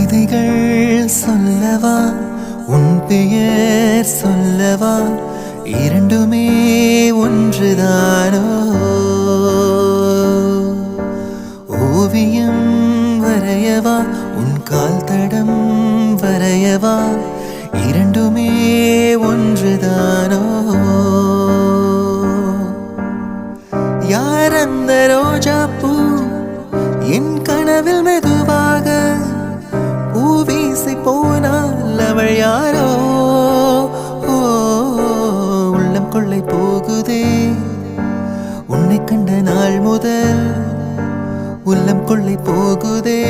கவிதைகள் சொல்லவா உன் பெயர் சொல்லவா இரண்டுமே ஒன்றுதானோ ஓவியம் வரையவா உன் கால் தடம் வரையவா இரண்டுமே ஒன்றுதானோ யார் அந்த ரோஜா பூ என் கனவில் மெதுவாக பூவீசி போனால் அவள் யாரோ உள்ளம் கொள்ளை போகுதே உன்னை கண்ட நாள் முதல் உள்ளம் கொள்ளை போகுதே